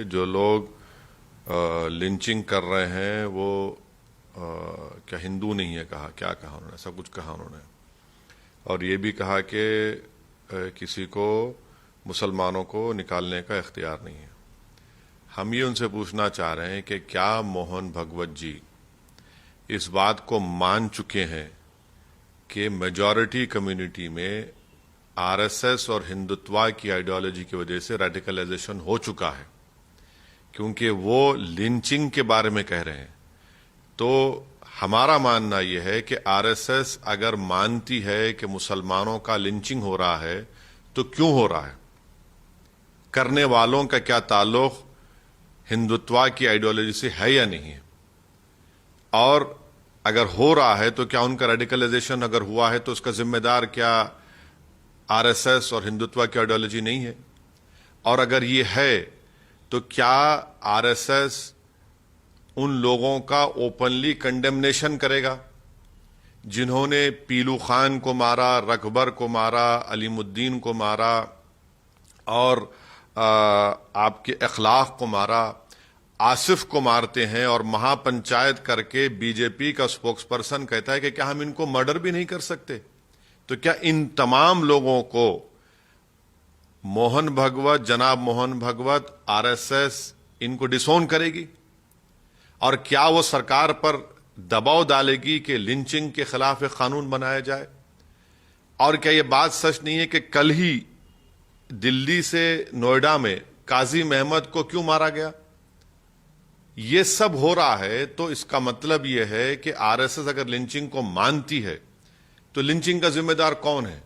जो लोग लिंचिंग कर रहे हैं वो क्या हिंदू नहीं है, कहा क्या कहा उन्होंने, सब कुछ कहा उन्होंने। और ये भी कहा कि किसी को मुसलमानों को निकालने का इख्तियार नहीं है। हम ये उनसे पूछना चाह रहे हैं कि क्या मोहन भगवत जी इस बात को मान चुके हैं कि मेजॉरिटी कम्युनिटी में आरएसएस और हिंदुत्व की आइडियोलॉजी की वजह से रेडिकलाइजेशन हो चुका है, क्योंकि वो लिंचिंग के बारे में कह रहे हैं। तो हमारा मानना यह है कि आरएसएस अगर मानती है कि मुसलमानों का लिंचिंग हो रहा है तो क्यों हो रहा है, करने वालों का क्या ताल्लुक हिंदुत्व की आइडियोलॉजी से है या नहीं है, और अगर हो रहा है तो क्या उनका रेडिकलाइजेशन अगर हुआ है तो उसका जिम्मेदार क्या आरएसएस और हिंदुत्व की आइडियोलॉजी नहीं है, और अगर ये है तो क्या आरएसएस उन लोगों का ओपनली कंडेमनेशन करेगा जिन्होंने पीलू खान को मारा, रकबर को मारा, अलीमुद्दीन को मारा और आपके अखलाक को मारा, आसिफ को मारते हैं और महापंचायत करके बीजेपी का स्पोक्सपर्सन कहता है कि क्या हम इनको मर्डर भी नहीं कर सकते? तो क्या इन तमाम लोगों को मोहन भगवत, जनाब मोहन भगवत, आरएसएस इनको डिसोन करेगी? और क्या वो सरकार पर दबाव डालेगी कि लिंचिंग के खिलाफ एक कानून बनाया जाए? और क्या ये बात सच नहीं है कि कल ही दिल्ली से नोएडा में काजिम अहमद को क्यों मारा गया? ये सब हो रहा है तो इसका मतलब यह है कि आरएसएस अगर लिंचिंग को मानती है तो लिंचिंग का जिम्मेदार कौन है?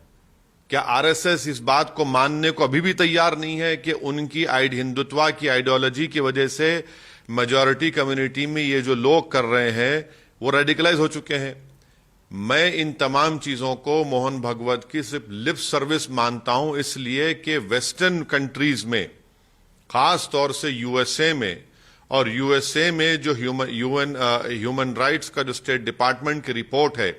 क्या आरएसएस इस बात को मानने को अभी भी तैयार नहीं है कि उनकी हिंदुत्व की आइडियोलॉजी की वजह से मेजॉरिटी कम्युनिटी में ये जो लोग कर रहे हैं वो रेडिकलाइज हो चुके हैं? मैं इन तमाम चीजों को मोहन भगवत की सिर्फ लिप सर्विस मानता हूं, इसलिए कि वेस्टर्न कंट्रीज में, खास तौर से यूएसए में, और यूएसए में जो ह्यूमन राइट्स का जो स्टेट डिपार्टमेंट की रिपोर्ट है,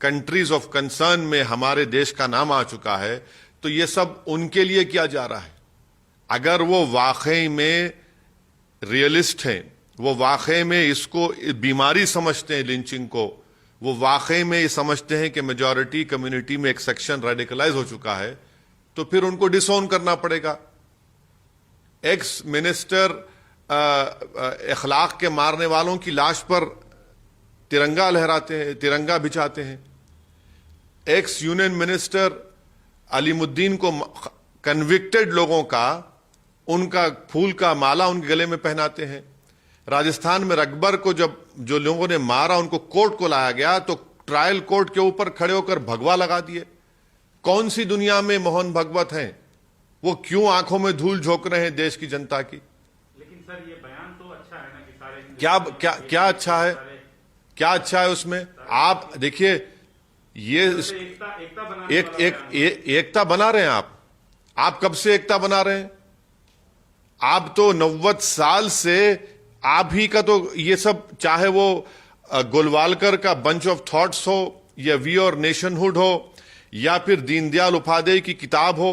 कंट्रीज ऑफ कंसर्न में हमारे देश का नाम आ चुका है। तो ये सब उनके लिए किया जा रहा है। अगर वो वाकई में रियलिस्ट हैं, वो वाकई में इसको बीमारी समझते हैं लिंचिंग को, वो वाकई में ये समझते हैं कि मेजॉरिटी कम्युनिटी में एक सेक्शन रेडिकलाइज हो चुका है, तो फिर उनको डिसोन करना पड़ेगा। एक्स मिनिस्टर अखलाक के मारने वालों की लाश पर तिरंगा लहराते हैं, तिरंगा बिछाते हैं। एक्स यूनियन मिनिस्टर अलीमुद्दीन को, कन्विक्टेड लोगों का, उनका फूल का माला उनके गले में पहनाते हैं। राजस्थान में रकबर को जब जो लोगों ने मारा उनको कोर्ट को लाया गया तो ट्रायल कोर्ट के ऊपर खड़े होकर भगवा लगा दिए। कौन सी दुनिया में मोहन भगवत हैं? वो क्यों आंखों में धूल झोंक रहे हैं देश की जनता की? लेकिन सर ये बयान तो अच्छा है ना कि सारे क्या क्या क्या अच्छा है? क्या अच्छा है उसमें? आप देखिए, ये एकता बना रहे हैं आप कब से एकता बना रहे हैं? आप तो 90 साल से आप ही का तो ये सब, चाहे वो गोलवालकर का बंच ऑफ थॉट्स हो या वी और नेशनहुड हो या फिर दीनदयाल उपाध्याय की किताब हो,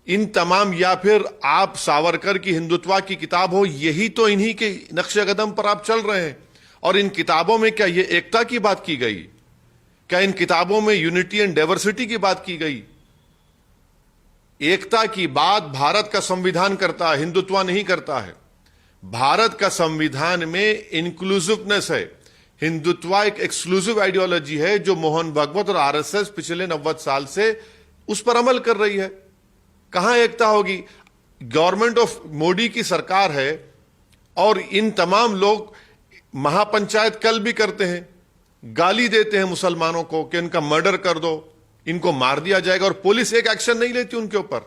इन तमाम, या फिर आप सावरकर की हिंदुत्व की किताब हो, यही तो इन्हीं के नक्शे कदम पर आप चल रहे हैं। और इन किताबों में क्या ये एकता की बात की गई? क्या इन किताबों में यूनिटी एंड डाइवर्सिटी की बात की गई? एकता की बात भारत का संविधान करता है, हिंदुत्व नहीं करता है। भारत का संविधान में इंक्लूसिवनेस है, हिंदुत्व एक एक्सक्लूसिव आइडियोलॉजी है जो मोहन भगवत और आरएसएस पिछले 90 साल से उस पर अमल कर रही है। कहां एकता होगी? गवर्नमेंट ऑफ मोदी की सरकार है और इन तमाम लोग महापंचायत कल भी करते हैं, गाली देते हैं मुसलमानों को कि इनका मर्डर कर दो, इनको मार दिया जाएगा, और पुलिस एक एक्शन नहीं लेती उनके ऊपर।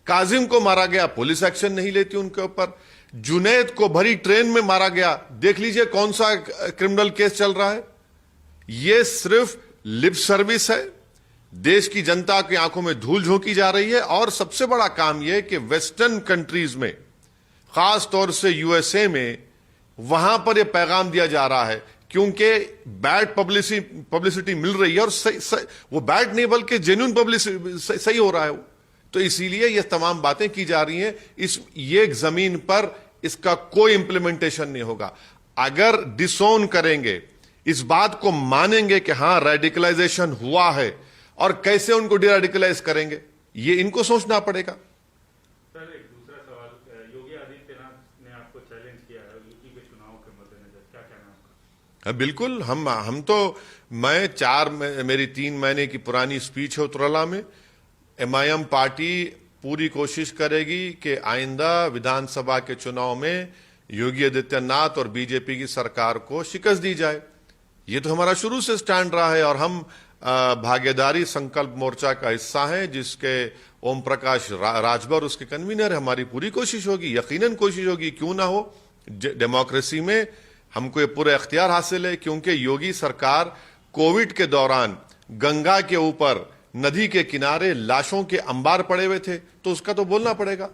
काजिम को मारा गया, पुलिस एक्शन नहीं लेती उनके ऊपर। जुनैद को भरी ट्रेन में मारा गया, देख लीजिए कौन सा क्रिमिनल केस चल रहा है। यह सिर्फ लिप सर्विस है, देश की जनता की आंखों में धूल झोंकी जा रही है। और सबसे बड़ा काम यह कि वेस्टर्न कंट्रीज में, खास तौर से यूएसए में, वहां पर यह पैगाम दिया जा रहा है, क्योंकि बैड पब्लिसिटी मिल रही है। और वो बैड नहीं बल्कि जेन्युइन पब्लिसिटी सही हो रहा है, तो इसीलिए ये तमाम बातें की जा रही हैं। ये जमीन पर इसका कोई इंप्लीमेंटेशन नहीं होगा। अगर डिसोन करेंगे, इस बात को मानेंगे कि हां रेडिकलाइजेशन हुआ है, और कैसे उनको डिरेडिकलाइज करेंगे, ये इनको सोचना पड़ेगा। सर एक दूसरा सवाल, योगी आदित्यनाथ ने आपको चैलेंज किया है यूपी के चुनाव के मद्देनजर, क्या कहना है आपका? बिल्कुल, हम तो मेरी 3 महीने की पुरानी स्पीच है उतरला में। एमआईएम पार्टी पूरी कोशिश करेगी कि आइंदा विधानसभा के चुनाव में योगी आदित्यनाथ और बीजेपी की सरकार को शिकस्त दी जाए। ये तो हमारा शुरू से स्टैंड रहा है, और हम भागीदारी संकल्प मोर्चा का हिस्सा है, जिसके ओम प्रकाश राजभर उसके कन्वीनर है। हमारी पूरी कोशिश होगी, यकीनन कोशिश होगी, क्यों ना हो। डेमोक्रेसी में हमको ये पूरा इख्तियार हासिल है, क्योंकि योगी सरकार कोविड के दौरान गंगा के ऊपर नदी के किनारे लाशों के अंबार पड़े हुए थे, तो उसका तो बोलना पड़ेगा।